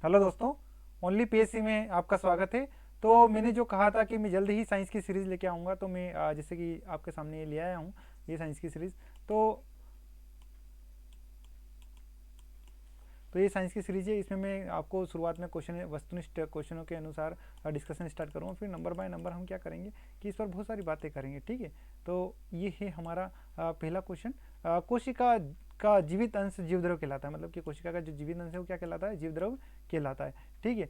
Hello दोस्तों, only PSC में आपका स्वागत है। तो मैंने जो कहा था कि मैं जल्द ही साइंस की सीरीज़ लेके आऊँगा, तो मैं जैसे कि आपके सामने ये ले आया हूँ, ये साइंस की सीरीज़। तो तो ये साइंस की सीरीज है। इसमें मैं आपको शुरुआत में क्वेश्चन वस्तुनिष्ठ क्वेश्चनों के अनुसार डिस्कशन स्टार्ट करूँगा, फिर नंबर बाय नंबर हम क्या करेंगे कि इस पर बहुत सारी बातें करेंगे। ठीक है, तो ये है हमारा पहला क्वेश्चन। कोशिका का जीवित अंश जीवद्रव कहलाता है, मतलब कि कोशिका का जो जीवित अंश है वो क्या कहलाता है? जीवद्रव कहलाता है। ठीक है,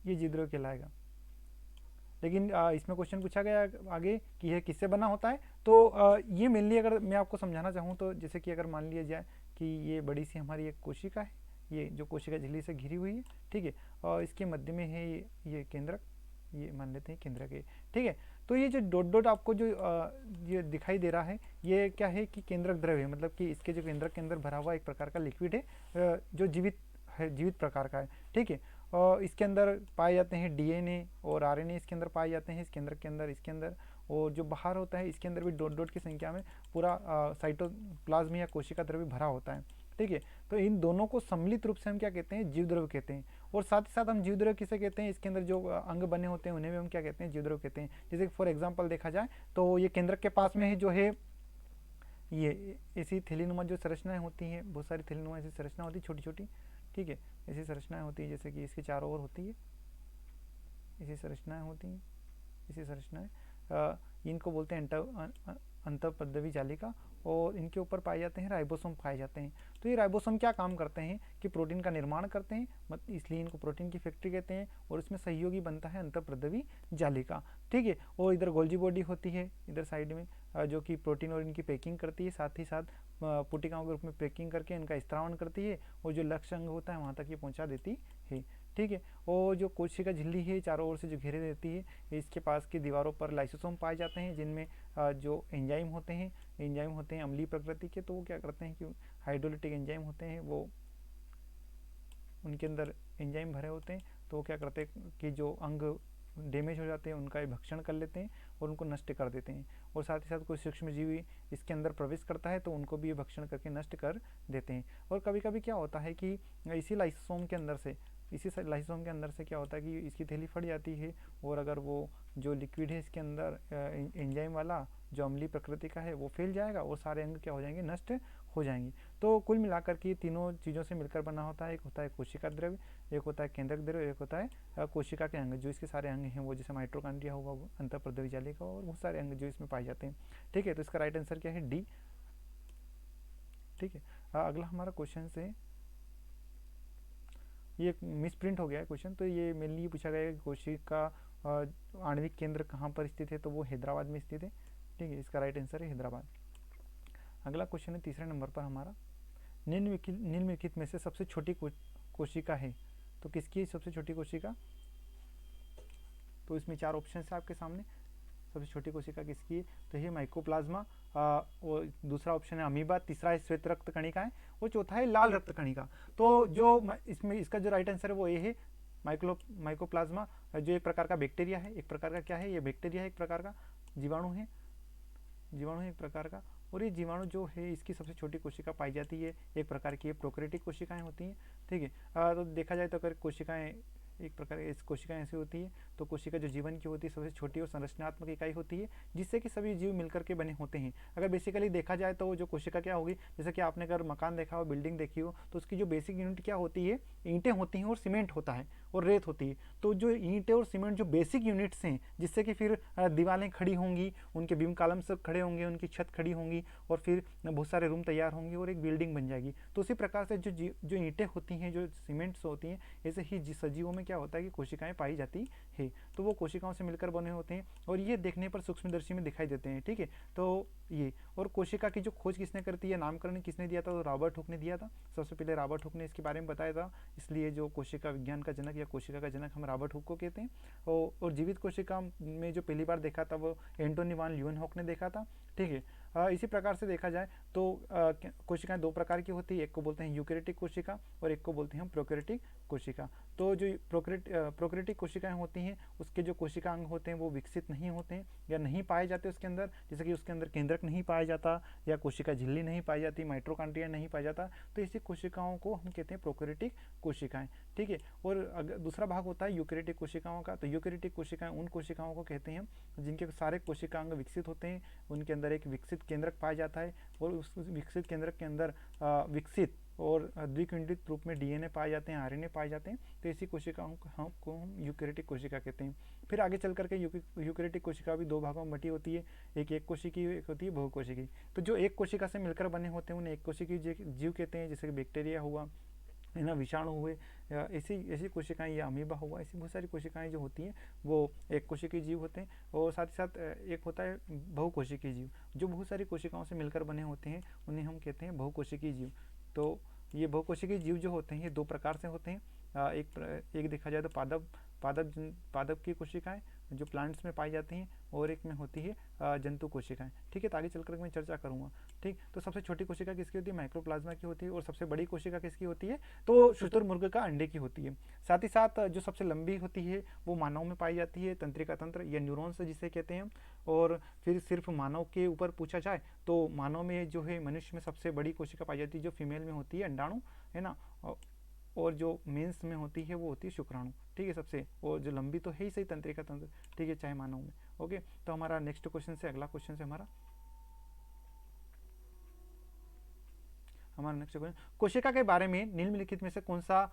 ये जीवद्रव कहलाएगा। लेकिन इसमें क्वेश्चन पूछा गया आगे कि यह किससे बना होता है। तो ये मेनली अगर मैं आपको समझाना चाहूँ तो जैसे कि अगर मान लिया जाए कि ये बड़ी सी हमारी एक कोशिका है, ये जो कोशिका झिल्ली से घिरी हुई है। ठीक है, और इसके मध्य में है ये केंद्रक, ये मान लेते हैं केंद्रक है। ठीक है, तो ये जो डॉट डॉट आपको जो ये दिखाई दे रहा है, ये क्या है कि केंद्रक द्रव है, मतलब कि इसके जो केंद्रक के अंदर भरा हुआ एक प्रकार का लिक्विड है, जो जीवित है, जीवित प्रकार का है। ठीक है, और इसके अंदर पाए जाते हैं डीएनए और आरएनए, इसके अंदर पाए जाते हैं, इस केंद्र के अंदर, इसके अंदर। और जो बाहर होता है इसके अंदर भी डॉट डॉट की संख्या में पूरा साइटोप्लाज्म या कोशिका द्रव्य भरा होता है। ठीक है, तो इन दोनों को सम्मिलित रूप से हम क्या कहते हैं? जीवद्रव्य कहते हैं। और साथ ही साथ हम जीवद्रव्य किसे कहते हैं? इसके अंदर जो अंग बने होते हैं उन्हें भी हम क्या कहते हैं? जीवद्रव्य कहते हैं। जैसे फॉर एग्जाम्पल देखा जाए तो ये केंद्रक के पास में है जो है ये ऐसी थैलीनुमा जो संरचनाएं होती हैं, बहुत सारी थैलीनुमा ऐसी संरचना होती है छोटी छोटी। ठीक है, ऐसी संरचनाएं होती है, जैसे कि इसके चारों ओर होती है, ऐसी संरचनाएं होती हैं, ऐसी संरचनाएं। इनको बोलते हैं अंतःपद्रवी जालिका। और इनके ऊपर पाए जाते हैं राइबोसोम पाए जाते हैं। तो ये राइबोसोम क्या काम करते हैं कि प्रोटीन का निर्माण करते हैं, इसलिए इनको प्रोटीन की फैक्ट्री कहते हैं। और इसमें सहयोगी बनता है अंतःपद्रवी जालिका। ठीक है, और इधर गोल्जी बॉडी होती है इधर साइड में, जो कि प्रोटीन और इनकी पैकिंग करती है, साथ ही साथ पुटिकाओं के रूप में पैकिंग करके इनका स्त्रावण करती है, और जो लक्ष्य अंग होता है वहाँ तक ये पहुँचा देती है। ठीक है, और जो कोशिका झिल्ली है चारों ओर से जो घेरे देती है, इसके पास की दीवारों पर लाइसोसोम पाए जाते हैं, जिनमें जो एंजाइम होते हैं अम्लीय प्रकृति के। तो वो क्या करते हैं कि हाइड्रोलिटिक एंजाइम होते हैं, वो उनके अंदर एंजाइम भरे होते हैं। तो वो क्या करते हैं कि जो अंग डैमेज हो जाते हैं उनका भक्षण कर लेते हैं और उनको नष्ट कर देते हैं। और साथ ही साथ कोई सूक्ष्म जीवी इसके अंदर प्रवेश करता है तो उनको भी ये भक्षण करके नष्ट कर देते हैं। और कभी कभी क्या होता है कि इसी लाइसोसोम के अंदर से क्या होता है कि इसकी थैली फट जाती है, और अगर वो जो लिक्विड है इसके अंदर एंजाइम वाला जो अम्लीय प्रकृति का है वो फैल जाएगा और सारे अंग क्या हो जाएंगे? नष्ट हो जाएंगे। तो कुल मिलाकर के तीनों चीज़ों से मिलकर बना होता है। एक होता है कोशिका द्रव्य, एक होता है केंद्रक द्रव्य, एक होता है कोशिका के अंग। जो इसके सारे अंग हैं वो जैसे माइटोकॉन्ड्रिया हुआ, अंतःपद्रवी जालिका, और बहुत सारे अंग जो इसमें पाए जाते हैं। ठीक है, तो इसका राइट आंसर क्या है? डी। ठीक है, अगला हमारा क्वेश्चन से ये मिस प्रिंट हो गया है क्वेश्चन। तो ये मेनली पूछा गया है कि कोशिका आणविक केंद्र कहाँ पर स्थित है? तो वो हैदराबाद में स्थित है। ठीक है, इसका राइट आंसर है हैदराबाद। अगला क्वेश्चन है तीसरे नंबर पर हमारा, निम्नलिखित में से सबसे छोटी कोशिका है तो किसकी सबसे छोटी कोशिका? तो इसमें चार ऑप्शन है आपके सामने, सबसे छोटी कोशिका किसकी है? तो ये माइकोप्लाज्मा, और दूसरा ऑप्शन है अमीबा, तीसरा है श्वेत रक्त कणिका, और चौथा है लाल रक्त कणिका। तो जो इसमें इसका जो राइट आंसर है वो ये है माइकोप्लाज्मा, जो एक प्रकार का बैक्टीरिया है। एक प्रकार का क्या है? ये बैक्टीरिया है, एक प्रकार का जीवाणु है, जीवाणु है एक प्रकार का। और ये जीवाणु जो है इसकी सबसे छोटी कोशिका पाई जाती है, एक प्रकार की प्रोकैरियोटिक कोशिकाएं होती हैं। ठीक है, तो देखा जाए तो अगर कोशिकाएं एक प्रकार इस कोशिकाएं ऐसी होती है, तो कोशिका जो जीवन की होती है सबसे छोटी और संरचनात्मक इकाई होती है, जिससे कि सभी जीव मिलकर के बने होते हैं। अगर बेसिकली देखा जाए तो जो कोशिका क्या होगी, जैसे कि आपने अगर मकान देखा हो, बिल्डिंग देखी हो, तो उसकी जो बेसिक यूनिट क्या होती है? ईंटें होती हैं और सीमेंट होता है और रेत होती है। तो जो ईंटें और सीमेंट जो बेसिक यूनिट्स हैं, जिससे कि फिर दीवारें खड़ी होंगी, उनके बीम कॉलम सब खड़े होंगे, उनकी छत खड़ी होंगी, और फिर बहुत सारे रूम तैयार होंगे और एक बिल्डिंग बन जाएगी। तो उसी प्रकार से जो ईंटें होती हैं, जो सीमेंट्स होती हैं, ऐसे ही सजीवों में क्या होता है कि कोशिकाएं पाई जाती है। तो वो कोशिकाओं से मिलकर बने होते हैं और ये देखने पर सूक्ष्मदर्शी में दिखाई देते हैं। ठीक है, तो ये और कोशिका की जो खोज किसने करती है, नामकरण किसने दिया था? तो रॉबर्ट हुक ने दिया था। सबसे पहले रॉबर्ट हुक ने इसके बारे में बताया था, इसलिए जो कोशिका विज्ञान का जनक या कोशिका का जनक हम रॉबर्ट हुक को कहते हैं। और जीवित कोशिका में जो पहली बार देखा था वो एंटोनी वान ल्यूवेनहॉक ने देखा था। ठीक है, इसी प्रकार से देखा जाए तो कोशिकाएं दो प्रकार की होती है, एक को बोलते हैं यूकेरियोटिक कोशिका और एक को बोलते हैं हम प्रोकैरियोटिक कोशिका। तो जो प्रोकैरियोटिक कोशिकाएं होती हैं उसके जो कोशिका अंग होते हैं वो विकसित नहीं होते हैं या नहीं पाए जाते उसके अंदर, जैसे कि उसके अंदर केंद्रक नहीं पाया जाता या कोशिका झिल्ली नहीं पाई जाती, माइटोकॉन्ड्रिया नहीं पाया जाता, तो ऐसी कोशिकाओं को हम कहते हैं प्रोकैरियोटिक कोशिकाएं। ठीक है। और अगर दूसरा भाग होता है यूकेरियोटिक कोशिकाओं का, तो यूकेरियोटिक कोशिकाएं उन कोशिकाओं को कहते हैं जिनके सारे कोशिका अंग विकसित होते हैं, उनके अंदर एक विकसित केंद्रक पाया जाता है और उस विकसित केंद्रक के अंदर विकसित और द्विखंडित रूप में डीएनए पाए जाते हैं, आरएनए पाए जाते हैं, तो ऐसी कोशिकाओं को हम यूकेरियोटिक कोशिका कहते हैं। फिर आगे चल करके यूकेरियोटिक कोशिका भी दो भागों में बटी होती है, एक कोशिकी, एक होती है बहुकोशिकी। तो जो एक कोशिका से मिलकर बने होते हैं उन्हें एक कोशिकीय जीव कहते हैं, जैसे कि बैक्टीरिया हुआ, है ना, विषाणु हुए, ऐसी ऐसी कोशिकाएं या अमीबा हुआ, ऐसी बहुत सारी कोशिकाएं जो होती हैं वो एक कोशिकीय जीव होते हैं। और साथ ही साथ एक होता है बहुकोशिकीय जीव, जो बहुत सारी कोशिकाओं से मिलकर बने होते हैं, उन्हें हम कहते हैं बहुकोशिकीय जीव। तो ये बहुकोशिकीय जीव जो होते हैं ये दो प्रकार से होते हैं, एक देखा जाए तो पादप की कोशिकाएं जो प्लांट्स में पाई जाती हैं, और एक में होती है जंतु कोशिकाएं। ठीक है, तो आगे चलकर मैं चर्चा करूंगा। ठीक, तो सबसे छोटी कोशिका किसकी होती है? माइक्रोप्लाज्मा की होती है। और सबसे बड़ी कोशिका किसकी होती है? तो शुतुरमुर्ग का अंडे की होती है। साथ ही साथ जो सबसे लंबी होती है वो मानव में पाई जाती है, तंत्रिका तंत्र या न्यूरॉन्स जिसे कहते हैं हम। और फिर सिर्फ मानव के ऊपर पूछा जाए तो मानव में जो है, मनुष्य में सबसे बड़ी कोशिका पाई जाती है जो फीमेल में होती है अंडाणु, है ना, और जो मेंस में होती है वो होती है शुक्राणु। ठीक है, सबसे, और जो लंबी तो है ही सही तंत्रिका तंत्र, ठीक है, चाहे मानव में। ओके, तो हमारा नेक्स्ट क्वेश्चन से, अगला क्वेश्चन से हमारा नेक्स्ट क्वेश्चन, कोशिका के बारे में निम्नलिखित में से कौन सा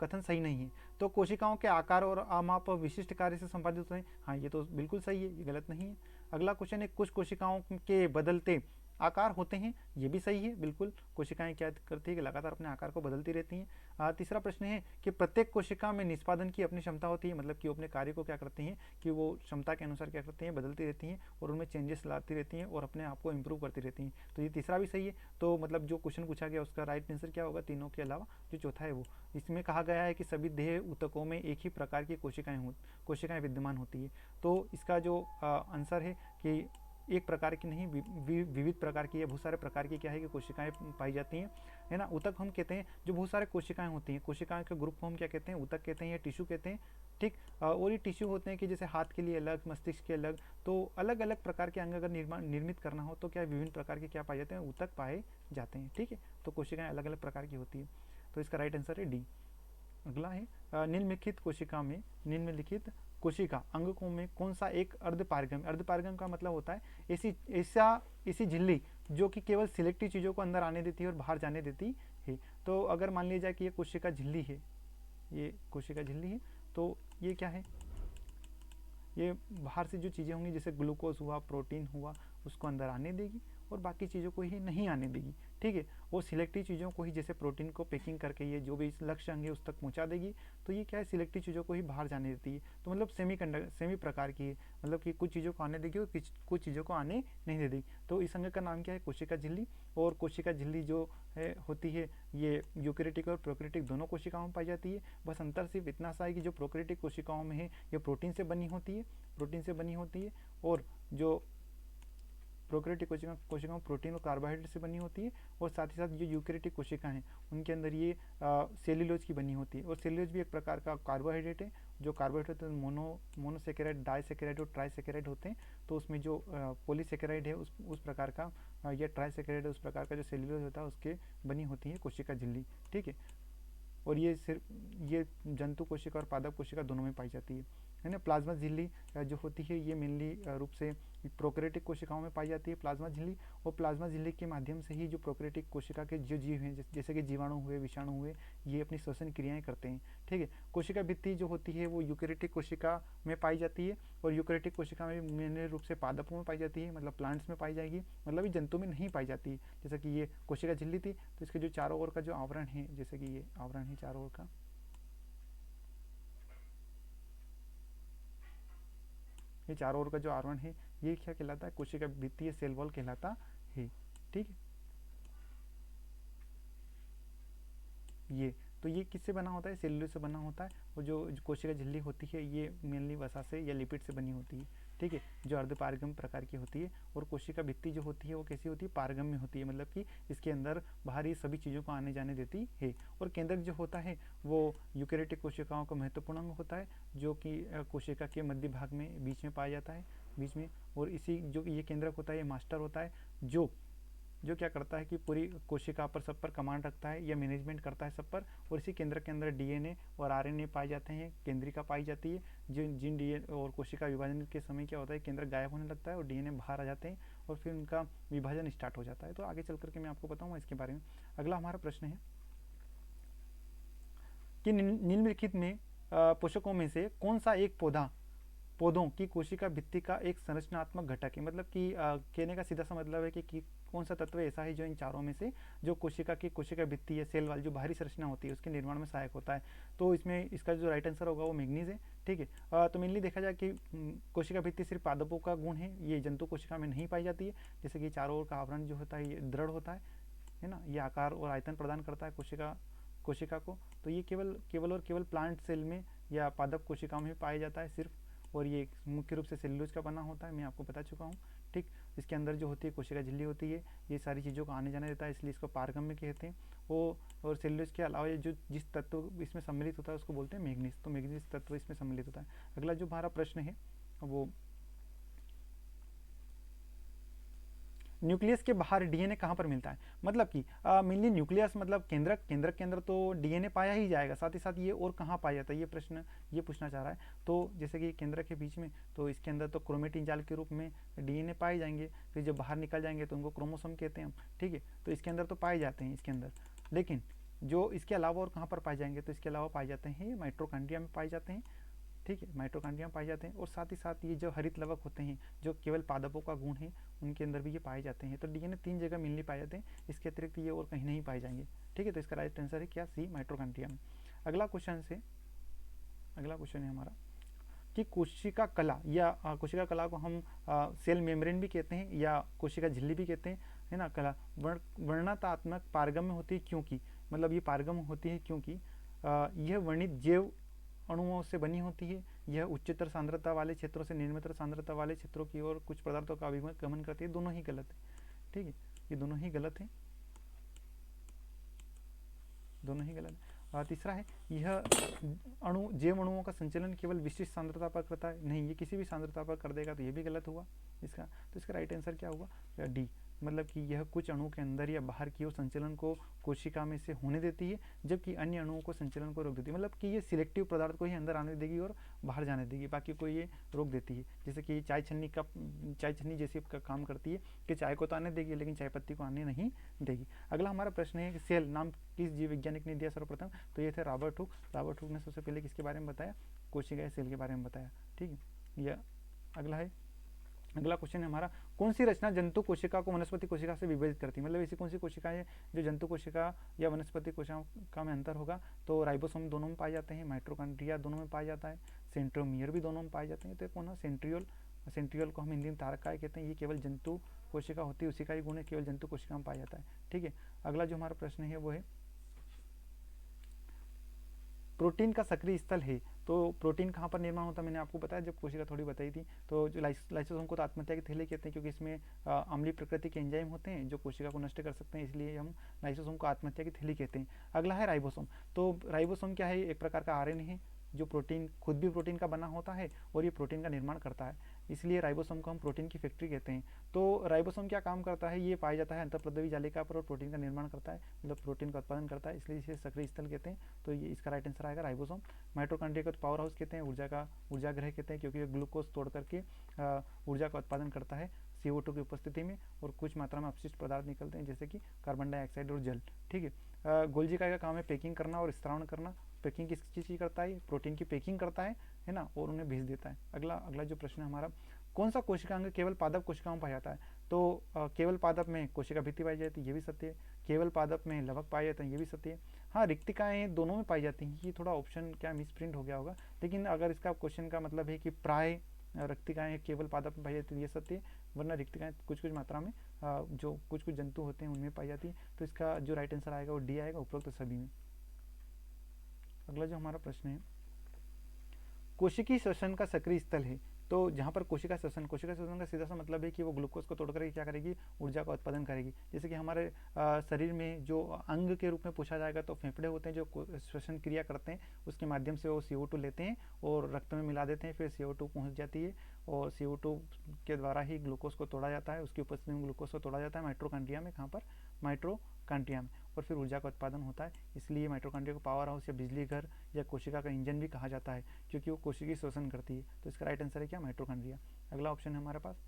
कथन सही नहीं है? तो कोशिकाओं के आकार और आमाप विशिष्ट कार्य से संपादित होते हैं। हाँ, ये तो बिल्कुल सही है, ये गलत नहीं है। अगला क्वेश्चन है, कुछ कोशिकाओं के बदलते आकार होते हैं। ये भी सही है, बिल्कुल। कोशिकाएं क्या करती है कि लगातार अपने आकार को बदलती रहती हैं। तीसरा प्रश्न है कि प्रत्येक कोशिका में निष्पादन की अपनी क्षमता होती है, मतलब कि वो अपने कार्य को क्या करती हैं कि वो क्षमता के अनुसार क्या करती हैं, बदलती रहती हैं और उनमें चेंजेस लाती रहती हैं और अपने आप को इंप्रूव करती रहती हैं। तो ये तीसरा भी सही है। तो मतलब जो क्वेश्चन पूछा गया उसका राइट आंसर क्या होगा तीनों के अलावा? जो चौथा है वो। इसमें कहा गया है कि सभी देह ऊतकों में एक ही प्रकार की कोशिकाएं विद्यमान होती है। तो इसका जो आंसर है कि एक प्रकार की नहीं, विविध प्रकार की या बहुत सारे प्रकार की क्या है कि कोशिकाएं पाई जाती हैं, है ना। ऊतक हम कहते हैं जो बहुत सारे कोशिकाएं होती हैं, कोशिकाएं के ग्रुप को हम क्या कहते हैं? ऊतक कहते हैं या टिश्यू कहते हैं। ठीक, और ये टिश्यू होते हैं कि जैसे हाथ के लिए अलग, मस्तिष्क के अलग, तो अलग अलग प्रकार के अंग अगर निर्मित करना हो तो क्या विभिन्न प्रकार के क्या पाए जाते हैं? ऊतक पाए जाते हैं। ठीक है, तो कोशिकाएं अलग अलग प्रकार की होती है। तो इसका राइट आंसर है डी। अगला है, निम्नलिखित कोशिका में, निम्नलिखित कोशिका अंगकों में कौन सा एक अर्धपारगम? अर्धपारगम का मतलब होता है ऐसी झिल्ली जो कि केवल सिलेक्टिव चीज़ों को अंदर आने देती है और बाहर जाने देती है। तो अगर मान लिया जाए कि ये कोशिका झिल्ली है, ये कोशिका झिल्ली है, तो ये क्या है? ये बाहर से जो चीज़ें होंगी जैसे ग्लूकोज हुआ, प्रोटीन हुआ, उसको अंदर आने देगी और बाकी चीज़ों को ही नहीं आने देगी। ठीक है, वो सिलेक्टिव चीज़ों को ही, जैसे प्रोटीन को पैकिंग करके ये जो भी लक्ष्य अंग है उस तक पहुंचा देगी। तो ये क्या है? सिलेक्टिव चीज़ों को ही बाहर जाने देती है। तो मतलब सेमी प्रकार की है, मतलब कि कुछ चीज़ों को आने देगी और कुछ चीज़ों को आने नहीं दे देगी। तो इस अंग का नाम क्या है? कोशिका झिल्ली। और कोशिका झिल्ली जो है होती है ये यूकेरियोटिक और प्रोकैरियोटिक दोनों कोशिकाओं में पाई जाती है। बस अंतर सिर्फ इतना सा है कि जो प्रोकैरियोटिक कोशिकाओं में है ये प्रोटीन से बनी होती है, और जो प्रोकैरियोटिक कोशिकाओं प्रोटीन और कार्बोहाइड्रेट से बनी होती है। और साथ ही साथ जो यूकेरियोटिक कोशिकाएं हैं उनके अंदर ये सेल्यूलोज की बनी होती है। और सेल्यूलोज भी एक प्रकार का कार्बोहाइड्रेट है। जो कार्बोहाइड्रेट होते हैं मोनोसेकेराइड, डाइसेकेराइड और ट्राइसेकेराइड होते हैं। तो उसमें जो पॉलीसेकेराइड है उस प्रकार का, या ट्राइसेकेराइड उस प्रकार का जो सेल्यूलोज होता है उसके बनी होती है कोशिका झिल्ली। ठीक है, और ये सिर्फ ये जंतु कोशिका और पादप कोशिका दोनों में पाई जाती है ना। प्लाज्मा झिल्ली जो होती है ये मेनली रूप से प्रोकैरियोटिक कोशिकाओं में पाई जाती है प्लाज्मा झिल्ली। और प्लाज्मा झिल्ली के माध्यम से ही जो प्रोकैरियोटिक कोशिका के जो जीव हैं जैसे कि जीवाणु हुए, विषाणु हुए, ये अपनी श्वसन क्रियाएं करते हैं। ठीक है, कोशिका भित्ति जो होती है वो यूकेरियोटिक कोशिका में पाई जाती है। और यूकेरियोटिक कोशिका में मेन रूप से पादपों में पाई जाती है, मतलब प्लांट्स में पाई जाएगी, मतलब ये जंतु में नहीं पाई जाती। जैसे कि ये कोशिका झिल्ली थी तो इसके जो चारों ओर का जो आवरण है, जैसे कि ये आवरण है चारों ओर का, ये चारों ओर का जो आवरण है ये क्या कहलाता है? कोशिका भित्ति, सेल वॉल कहलाता है। ठीक है, ये तो ये किससे बना होता है, सेल्यूलोज से बना होता है। और जो कोशिका झिल्ली होती है ये मेनली वसा से या लिपिड से बनी होती है, ठीक है, जो अर्धपारगम्य प्रकार की होती है। और कोशिका भित्ति जो होती है वो कैसी होती है, पारगम्य होती है, मतलब कि इसके अंदर बाहरी सभी चीज़ों को आने जाने देती है। और केंद्रक जो होता है वो यूकेरियोटिक कोशिकाओं का महत्वपूर्ण अंग होता है, जो कि कोशिका के मध्य भाग में बीच में पाया जाता है, बीच में। और इसी जो ये केंद्रक होता है ये मास्टर होता है, जो क्या करता है कि पूरी कोशिका पर सब पर कमांड रखता है या मैनेजमेंट करता है सब पर। और इसी केंद्र के अंदर डीएनए और आरएनए पाए जाते हैं, केंद्रिका पाई जाती है। जिन डीएनए और कोशिका विभाजन के समय क्या होता है, केंद्र गायब होने लगता है और डीएनए बाहर आ जाते हैं और फिर उनका विभाजन स्टार्ट हो जाता है। तो आगे चल करके मैं आपको बताऊंगा इसके बारे में। अगला हमारा प्रश्न है कि निम्नलिखित में पोषकों में से कौन सा एक पौधों की कोशिका भित्ति का एक संरचनात्मक घटक है। मतलब कि कहने का सीधा सा मतलब है कि कौन सा तत्व ऐसा है जो इन चारों में से जो कोशिका भित्ति है, सेल वाली जो बाहरी संरचना होती है उसके निर्माण में सहायक होता है। तो इसमें इसका जो राइट आंसर होगा वो मैग्नीज है, ठीक है। तो मेनली देखा जाए कि कोशिका भित्ति सिर्फ पादपों का गुण है, ये जंतु कोशिका में नहीं पाई जाती है। जैसे कि चारों ओर का आवरण जो होता है ये दृढ़ होता है ना, ये आकार और आयतन प्रदान करता है कोशिका को। तो ये केवल प्लांट सेल में या पादप कोशिकाओं में पाया जाता है सिर्फ। और ये मुख्य रूप से सेल्यूलोज का बना होता है, मैं आपको बता चुका हूँ, ठीक। इसके अंदर जो होती है कोशिका झिल्ली होती है, ये सारी चीज़ों को आने जाने देता है, इसलिए इसको पारगम्य कहते हैं। और सेल्यूलोज के अलावा ये जिस तत्व इसमें सम्मिलित होता है उसको बोलते हैं मैग्नीज। तो मैग्नीज तत्व इसमें सम्मिलित होता है। अगला जो हमारा प्रश्न है वो न्यूक्लियस के बाहर डीएनए कहाँ पर मिलता है। मतलब कि मेनली न्यूक्लियस मतलब केंद्रक के अंदर तो डीएनए पाया ही जाएगा, साथ ही साथ ये और कहाँ पाया जाता है ये प्रश्न ये पूछना चाह रहा है। तो जैसे कि केंद्रक के बीच में, तो इसके अंदर तो क्रोमेटिन जाल के रूप में डीएनए पाए जाएंगे, फिर जब बाहर निकल जाएंगे तो उनको क्रोमोसोम कहते हैं हम, ठीक है। तो इसके अंदर तो पाए जाते हैं इसके अंदर, लेकिन जो इसके अलावा और कहाँ पर पाए जाएंगे, तो इसके अलावा पाए जाते हैं माइटोकॉन्ड्रिया में पाए जाते हैं, ठीक है, माइटोकॉन्ड्रिया में पाए जाते हैं। और साथ ही साथ ये जो हरित लवक होते हैं जो केवल पादपों का गुण है उनके अंदर भी ये पाए जाते हैं। तो डीएनए 3 जगह मिलने पाए जाते हैं, इसके अतिरिक्त ये और कहीं नहीं पाए जाएंगे, ठीक है। तो इसका राइट आंसर है क्या, सी, माइटोकॉन्ड्रिया में। अगला क्वेश्चन है हमारा कि कोशिका कला या कोशिका कला को हम सेल मेम्ब्रेन भी कहते हैं या कोशिका झिल्ली भी कहते हैं, है ना। कला वर्णनात्मक पारगम्य होती है क्योंकि, मतलब ये पारगम्य होती है क्योंकि यह वर्णित जैव अणुओं से बनी होती है। यह उच्चतर सांद्रता वाले क्षेत्रों से निम्नतर सांद्रता वाले क्षेत्रों की ओर कुछ पदार्थों का अभिगमन करती है। दोनों ही गलत है, ठीक है, ये दोनों ही गलत है, दोनों ही गलत है। तीसरा है यह जैव अणुओं का संचलन केवल विशिष्ट सांद्रता पर करता है, नहीं, ये किसी भी सांद्रता पर कर देगा, तो ये भी गलत हुआ इसका। तो इसका राइट आंसर क्या हुआ, डी, मतलब कि यह कुछ अणुओं के अंदर या बाहर की ओर संचलन को कोशिका में से होने देती है, जबकि अन्य अणुओं को संचलन को रोक देती है। मतलब कि ये सिलेक्टिव पदार्थ को ही अंदर आने देगी और बाहर जाने देगी, बाकी को ये रोक देती है। जैसे कि चाय छन्नी जैसी काम करती है कि चाय को तो आने देगी लेकिन चाय पत्ती को आने नहीं देगी। अगला हमारा प्रश्न है कि सेल नाम किस जीव वैज्ञानिक ने दिया सर्वप्रथम। तो ये थे रॉबर्ट हुक ने सबसे पहले किसके बारे में बताया, कोशिका सेल के बारे में बताया, ठीक है। यह अगला क्वेश्चन है हमारा, कौन सी रचना जंतु कोशिका को वनस्पति कोशिका से विभाजित करती है। मतलब ऐसी कौन सी कोशिका है जो जंतु कोशिका या वनस्पति कोशिका में अंतर होगा। तो राइबोसोम दोनों में पाए जाते हैं, माइटोकॉन्ड्रिया दोनों में पाया जाता है, सेंट्रोमियर भी दोनों में पाए जाते हैं। तो कौन है, सेंट्रियोल को हम हिंदी में तारकाय कहते हैं। ये केवल जंतु कोशिका होती है, उसी का ही गुण है, केवल जंतु कोशिका में पाया जाता है, ठीक है। अगला जो हमारा प्रश्न है वो है प्रोटीन का सक्रिय स्थल है। तो प्रोटीन कहाँ पर निर्माण होता है, मैंने आपको बताया जब कोशिका थोड़ी बताई थी। तो जो लाइसोसोम को तो आत्महत्या की थैली कहते हैं, क्योंकि इसमें अम्लीय प्रकृति के एंजाइम होते हैं जो कोशिका को नष्ट कर सकते हैं, इसलिए हम लाइसोसोम को आत्महत्या की थैली कहते हैं। अगला है राइबोसोम। तो राइबोसोम क्या है, एक प्रकार का आरएनए है जो प्रोटीन खुद भी प्रोटीन का बना होता है और ये प्रोटीन का निर्माण करता है, इसलिए राइबोसोम को हम प्रोटीन की फैक्ट्री कहते हैं। तो राइबोसोम क्या काम करता है, ये पाया जाता है अंतःप्रद्रवी जालिका पर और प्रोटीन का निर्माण करता है, मतलब प्रोटीन का उत्पादन करता है, इसलिए इसे सक्रिय स्थल कहते हैं। तो ये इसका राइट आंसर आएगा राइबोसोम। माइटोकॉन्ड्रिया को तो पावर हाउस कहते हैं, ऊर्जा ग्रह कहते हैं, क्योंकि ये ग्लूकोज तोड़ करके ऊर्जा का उत्पादन करता है CO2 की उपस्थिति में, और कुछ मात्रा में अपशिष्ट पदार्थ निकलते हैं जैसे कि कार्बन डाइऑक्साइड और जल, ठीक है। गोल्जी का काम है पैकिंग करना और स्त्रावण करना। पैकिंग किस चीज़ की करता है, प्रोटीन की पैकिंग करता है ना, और उन्हें भेज देता है। अगला जो प्रश्न है हमारा, कौन सा कोशिकांग केवल पादप कोशिकाओं में पाया जाता है। तो केवल पादप में कोशिका भित्ति पाई जाती है, ये भी सत्य है। केवल पादप में लवक पाए जाते हैं, ये भी सत्य है। हाँ, रिक्तिकाएँ दोनों में पाई जाती हैं, ये थोड़ा ऑप्शन क्या मिस प्रिंट हो गया होगा, लेकिन अगर इसका क्वेश्चन का मतलब है कि प्राय रिक्तिकाएँ केवल पादप में पाई जाती है, ये सत्य है। वरना रिक्तिकाएँ कुछ मात्रा में जो कुछ जंतु होते हैं उनमें पाई जाती है। तो इसका जो राइट आंसर आएगा वो डी आएगा, उपरोक्त सभी में। अगला जो हमारा प्रश्न है, कोशिकीय श्वसन का सक्रिय स्थल है। तो जहाँ पर कोशिका श्वसन का सीधा सा मतलब है कि वो ग्लूकोज को तोड़कर क्या करेगी, ऊर्जा का उत्पादन करेगी। जैसे कि हमारे शरीर में जो अंग के रूप में पूछा जाएगा तो फेफड़े होते हैं जो श्वसन क्रिया करते हैं, उसके माध्यम से वो CO2 लेते हैं और रक्त में मिला देते हैं, फिर CO2 पहुँच जाती है और CO2 के द्वारा ही ग्लूकोज को तोड़ा जाता है। उसकी उपस्थिति में ग्लूकोज को तोड़ा जाता है माइटोकॉन्ड्रिया में, कहाँ पर, माइटोकॉन्ड्रिया में, और फिर ऊर्जा का उत्पादन होता है। इसलिए माइटोकॉन्ड्रिया को पावर हाउस या बिजली घर या कोशिका का इंजन भी कहा जाता है, क्योंकि वो कोशिकीय श्वसन करती है। तो इसका राइट आंसर है क्या, माइटोकॉन्ड्रिया। अगला ऑप्शन है हमारे पास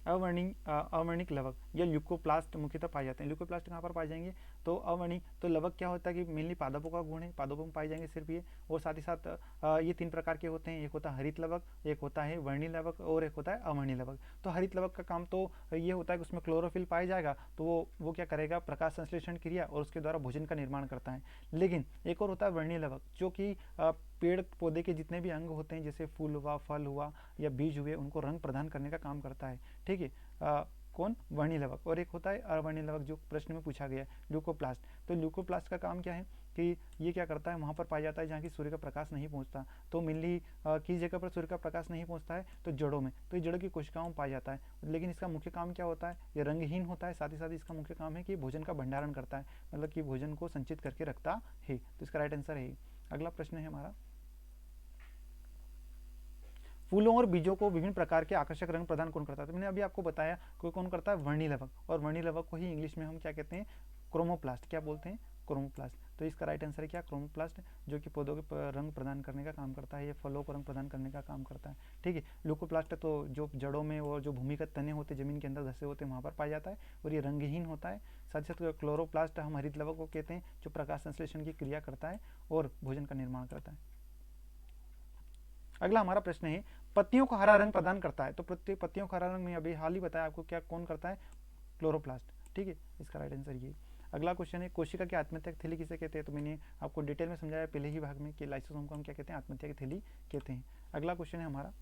अवर्णिक लवक या ल्यूकोप्लास्ट मुख्यतः पाए जाते हैं। ल्यूकोप्लास्ट कहाँ पर पाए जाएंगे, तो अवर्णिक, तो लवक क्या होता है कि मेनली पादपों का गुण है, पादपों में पाए जाएंगे सिर्फ ये, और साथ ही साथ ये 3 प्रकार के होते हैं, एक होता है हरित लवक, एक होता है वर्णी लवक और एक होता है अवर्णी लवक। तो हरित लवक का काम तो ये होता है कि उसमें क्लोरोफिल पाया जाएगा, तो वो क्या करेगा, प्रकाश संश्लेषण क्रिया और उसके द्वारा भोजन का निर्माण करता है। लेकिन एक और होता है वर्णी लवक, जो कि पेड़ पौधे के जितने भी अंग होते हैं, जैसे फूल हुआ, फल हुआ या बीज हुए, उनको रंग प्रदान करने का काम करता है। ठीक है, कौन, वर्णी लवक। और एक होता है अवर्णी लवक, जो प्रश्न में पूछा गया है, ल्यूकोप्लास्ट। तो ल्यूकोप्लास्ट का काम क्या है कि ये क्या करता है, वहाँ पर पाया जाता है जहाँ की सूर्य का प्रकाश नहीं पहुँचता। तो मेनली किस जगह पर सूर्य का प्रकाश नहीं पहुँचता है, तो जड़ों में, तो ये जड़ों की कोशिकाओं में पाया जाता है। लेकिन इसका मुख्य काम क्या होता है, ये रंगहीन होता है, साथ ही साथ इसका मुख्य काम है कि भोजन का भंडारण करता है, मतलब कि भोजन को संचित करके रखता है। तो इसका राइट आंसर है। अगला प्रश्न है हमारा, फूलों और बीजों को विभिन्न प्रकार के आकर्षक रंग प्रदान कौन करता है। तो मैंने अभी आपको बताया कोई कौन करता है, वर्णी लवक, और वर्णी लवक को ही इंग्लिश में हम क्या कहते हैं, क्रोमोप्लास्ट, क्या बोलते हैं, क्रोमोप्लास्ट। तो इसका राइट आंसर है क्या, क्रोमोप्लास्ट, जो कि पौधों के रंग प्रदान करने का काम करता है, या फलों को रंग प्रदान करने का काम करता है। ठीक है, ल्यूकोप्लास्ट तो जो जड़ों में और जो भूमिगत तने होते हैं, जमीन के अंदर धसे होते हैं, वहाँ पर पाया जाता है और ये रंगहीन होता है। साथ ही साथ क्लोरोप्लास्ट हम हरित लवक को कहते हैं, जो प्रकाश संश्लेषण की क्रिया करता है और भोजन का निर्माण करता है। अगला हमारा प्रश्न है, पत्तियों को हरा रंग प्रदान करता है। तो पत्तियों को हरा रंग में अभी हाल ही बताया आपको, क्या कौन करता है, क्लोरोप्लास्ट। ठीक है, इसका राइट आंसर ये। अगला क्वेश्चन है, कोशिका की आत्महत्या की थैली किसे कहते हैं। तो मैंने आपको डिटेल में समझाया पहले ही भाग में कि लाइसोसोम को हम क्या कहते हैं, आत्महत्या की थैली कहते हैं। अगला क्वेश्चन है हमारा,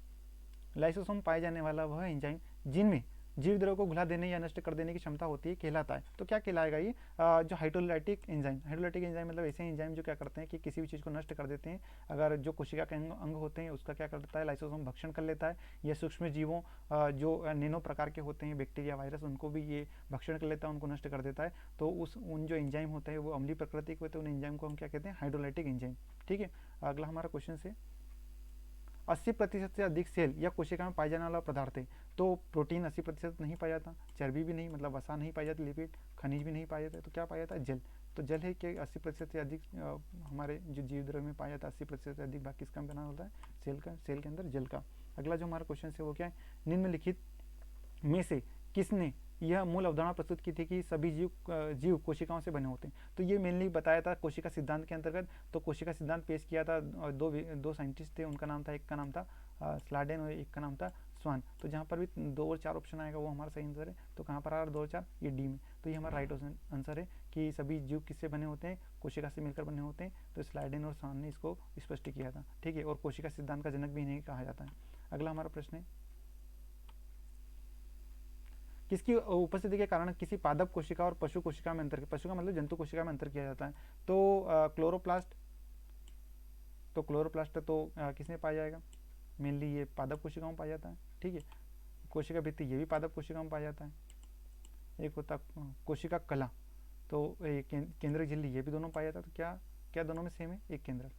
लाइसोसोम पाए जाने वाला वह एंजाइम जिनमें जीव द्रव्य को घुला देने या नष्ट कर देने की क्षमता होती है कहलाता है। तो क्या कहलाएगा ये, जो हाइड्रोलाइटिक एंजाइम। हाइड्रोलाइटिक एंजाइम मतलब ऐसे एंजाइम जो क्या करते हैं कि किसी भी चीज़ को नष्ट कर देते हैं। अगर जो कोशिका के अंग होते हैं उसका क्या करता है, लाइसोसोम भक्षण कर लेता है, या सूक्ष्म जीवों जो नैनो प्रकार के होते हैं, बैक्टीरिया, वायरस, उनको भी ये भक्षण कर लेता है, उनको नष्ट कर देता है। तो उन जो एंजाइम होते हैं वो अम्लीय प्रकृति के होते हैं, उन एंजाइम को हम क्या कहते हैं, हाइड्रोलाइटिक एंजाइम। ठीक है, अगला हमारा क्वेश्चन है, 80% से अधिक सेल या कोशिका में पाया जाने वाला पदार्थ है। तो प्रोटीन 80% नहीं पाया जाता, चर्बी भी नहीं, मतलब वसा नहीं पाई जाती, लिपिड, खनिज भी नहीं पाया जाता, तो क्या पाया जाता है, जल। तो जल है कि 80% से अधिक हमारे जो जीव द्रव्य में पाया जाता है, 80% से अधिक भाग किसका बना होता है, सेल के अंदर जल का। अगला जो हमारा क्वेश्चन है वो क्या है, निम्नलिखित में से किसने यह मूल अवधारणा प्रस्तुत की थी कि सभी जीव कोशिकाओं से बने होते हैं। तो ये मेनली बताया था कोशिका सिद्धांत के अंतर्गत। तो कोशिका सिद्धांत पेश किया था, दो साइंटिस्ट थे, उनका नाम था, एक का नाम था स्लाडेन और एक का नाम था स्वान। तो जहाँ पर भी 2 और 4 ऑप्शन आएगा वो हमारा सही आंसर है। तो कहाँ पर आ रहा है 2 और 4, ये डी में। तो ये हमारा राइट आंसर है कि सभी जीव किससे बने होते हैं, कोशिका से मिलकर बने होते हैं। तो स्लाडेन और स्वान ने इसको स्पष्ट किया था। ठीक है, और कोशिका सिद्धांत का जनक भी इन्हें कहा जाता है। अगला हमारा प्रश्न है, किसकी उपस्थिति के कारण किसी पादप कोशिका और पशु कोशिका में अंतर, पशु का मतलब जंतु कोशिका में अंतर किया जाता है। तो क्लोरोप्लास्ट, तो किसमें पाया जाएगा, मेनली ये पादप कोशिकाओं में पाया जाता है। ठीक है, कोशिका भित्ति ये भी पादप कोशिकाओं में पाया जाता है। एक होता कोशिका कला, तो केंद्रक झिल्ली ये भी दोनों पाया जाता है। तो क्या दोनों में सेम है, एक केंद्रक।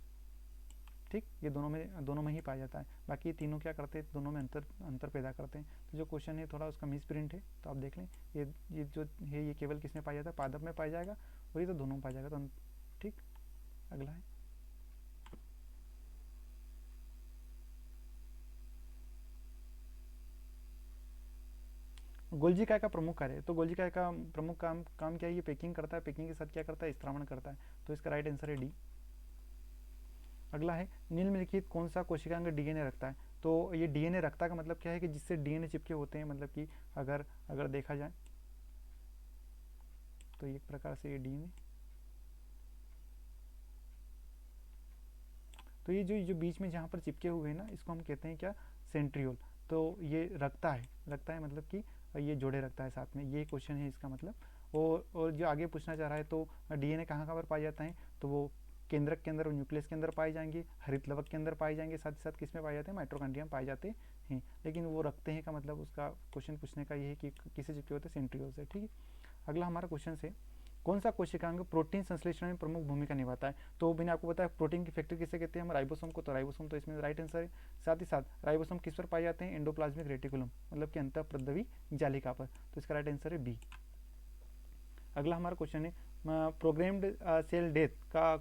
ठीक, ये दोनों में ही पाया जाता है। बाकी तीनों क्या करते हैं, दोनों में अंतर पैदा करते हैं। तो जो क्वेश्चन है थोड़ा उसका मिस प्रिंट है, तो आप देख लें। ये जो है ये केवल किस में पाया जाता है, पादप में पाया जाएगा, और ये तो दोनों में पाया जाएगा। तो ठीक, अगला है, गोल्जी काय का प्रमुख कार्य है। तो गोल्जी काय का प्रमुख काम क्या है, ये पैकिंग करता है, पैकिंग के साथ क्या करता है, स्त्रावण करता है। तो इसका राइट आंसर है डी। अगला है, निम्नलिखित कौन सा कोशिकांग डीएनए रखता है। तो ये डीएनए रखता का मतलब क्या है कि जिससे डीएनए चिपके होते हैं, मतलब कि अगर देखा जाए तो एक प्रकार से ये डीएनए, तो ये जो बीच में जहाँ पर चिपके हुए हैं ना, इसको हम कहते हैं क्या, सेंट्रियोल। तो ये रखता है मतलब कि ये जोड़े रखता है साथ में, ये क्वेश्चन है इसका मतलब। और जो आगे पूछना चाह रहा है तो डीएनए कहाँ कहाँ पर पाया जाता है, तो वो केंद्रक के अंदर और न्यूक्लियस के अंदर पाए जाएंगे, हरित लवक के अंदर पाए जाएंगे, साथ ही साथ किस में पाए जाते हैं, माइटोकॉन्ड्रिया में पाए जाते हैं। लेकिन वो रखते हैं का मतलब उसका क्वेश्चन पूछने का ये है कि किसे चिपके होते हैं, सेंट्रियोल से। ठीक है, अगला हमारा क्वेश्चन है कौन सा कोशिकांग प्रोटीन संश्लेषण में प्रमुख भूमिका निभाता है। तो मैंने आपको बताया प्रोटीन की फैक्ट्री किसे कहते हैं, हम राइबोसोम को, तो राइबोसोम तो इसमें राइट आंसर है। साथ ही साथ राइबोसोम किस पर पाए जाते हैं, एंडोप्लाज्मिक रेटिकुलम मतलब कि अंतःप्रद्रवी जालिका पर, तो इसका राइट आंसर है बी। अगला हमारा क्वेश्चन है प्रोग्राम्ड सेल डेथ का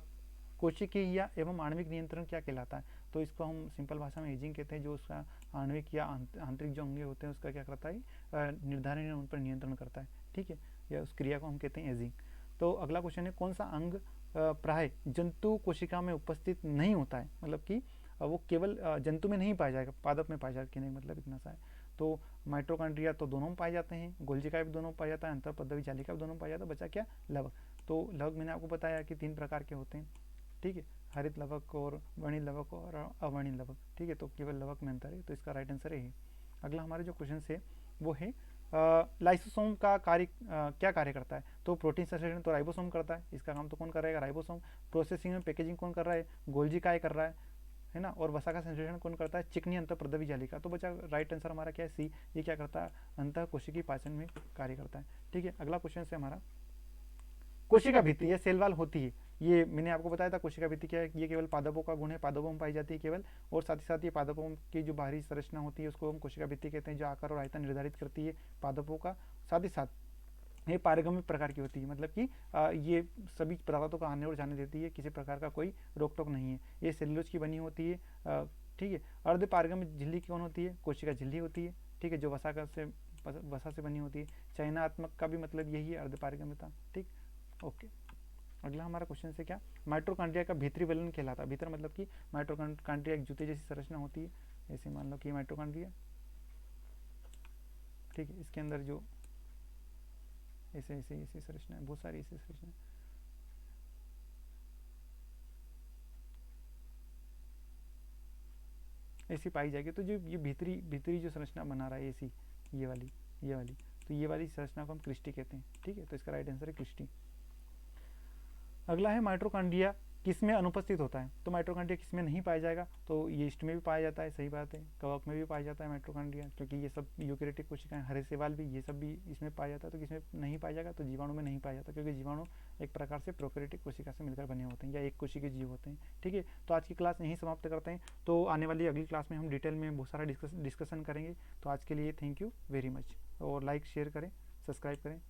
कोशिकीय एवं आणविक नियंत्रण क्या कहलाता है। तो इसको हम सिंपल भाषा में एजिंग कहते हैं, जो उसका आणविक या आंतरिक जो अंग होते हैं उसका क्या करता है, निर्धारण उन पर नियंत्रण करता है। ठीक है, या उस क्रिया को हम कहते हैं एजिंग। तो अगला क्वेश्चन है कौन सा अंग प्राय जंतु कोशिका में उपस्थित नहीं होता है, मतलब कि वो केवल जंतु में नहीं पाया जाएगा, पादप में पाया जाएगा, कहने का मतलब इतना सा है। तो माइटोकॉन्ड्रिया तो दोनों में पाए जाते हैं, गोल्जिका भी दोनों में पाया जाता है, अंतःप्रद्रवी जालिका भी दोनों में पाया जाता है, बचा क्या, लवक। तो लवक मैंने आपको बताया कि 3 प्रकार के होते हैं। ठीक है, हरित लवक और वर्णित लवक और अवर्णित लवक। ठीक है, तो केवल लवक में अंतर है, तो इसका राइट आंसर है। अगला हमारे जो क्वेश्चन है वो है लाइसोसोम का कार्य क्या कार्य करता है। तो प्रोटीन संश्लेषण तो राइबोसोम करता है, इसका काम तो कौन कर रहा है, राइबोसोम। प्रोसेसिंग में पैकेजिंग कौन कर रहा है, गोल्जी काय कर रहा है ना। और वसा का संश्लेषण कौन करता है, चिकनी अंतःप्रद्रवी जालिका। तो बचा राइट आंसर हमारा क्या है, सी। ये क्या करता है, अंतः कोशिकीय पाचन में कार्य करता है। ठीक है, अगला क्वेश्चन है हमारा कोशिका भित्ति या सेल वॉल होती है, ये मैंने आपको बताया था। कोशिका भित्ति क्या है, ये केवल पादपों का गुण है, पादपों में पाई जाती है केवल। और साथ ही साथ ये पादपों की जो बाहरी संरचना होती है उसको हम कोशिका भित्ति कहते हैं, जो आकार और आयतन निर्धारित करती है पादपों का। साथ ही साथ ये पारगम्य प्रकार की होती है, मतलब कि ये सभी पदार्थों को आने और जाने देती है, किसी प्रकार का कोई रोक टोक नहीं है। ये सेलुलोज की बनी होती है। ठीक है, अर्ध पारगम्य झिल्ली कौन होती है, कोशिका झिल्ली होती है। ठीक है, जो वसा से बनी होती है। चयनात्मक का भी मतलब यही है, अर्ध पारगम्यता। ठीक, ओके। अगला हमारा क्वेश्चन से क्या, माइटोकॉन्ड्रिया का भीतरी वलन कहलाता है। भीतर मतलब कि माइटोकॉन्ड्रिया एक जूते जैसी संरचना होती है, ऐसे मान लो कि माइटोकॉन्ड्रिया। ठीक है, इसके अंदर जो ऐसे ऐसे ऐसी संरचना है, बहुत सारी ऐसी संरचना ऐसी पाई जाएगी। तो जो ये भीतरी भीतरी जो संरचना बना रहा है ऐसी, ये वाली तो ये वाली संरचना को हम क्रिस्टी कहते हैं। ठीक है, तो इसका राइट आंसर है क्रिस्टी। अगला है माइटोकॉन्ड्रिया किस में अनुपस्थित होता है। तो माइटोकॉन्ड्रिया किस में नहीं पाया जाएगा, तो यीस्ट में भी पाया जाता है, सही बात है। कवक में भी पाया जाता है माइटोकॉन्ड्रिया, क्योंकि ये सब यूकेरियोटिक कोशिकाएं, हरे सेवाल भी, ये सब भी इसमें पाया जाता है। तो किसमें नहीं पाया जाएगा, तो जीवाणु में नहीं पाया जाता, क्योंकि जीवाणु एक प्रकार से प्रोकैरियोटिक कोशिका से मिलकर बने होते हैं, या एक कोशिकीय जीव होते हैं। ठीक है, तो आज की क्लास यहीं समाप्त करते हैं। तो आने वाली अगली क्लास में हम डिटेल में बहुत सारा डिस्कशन करेंगे। तो आज के लिए थैंक यू वेरी मच, और लाइक शेयर करें, सब्सक्राइब करें।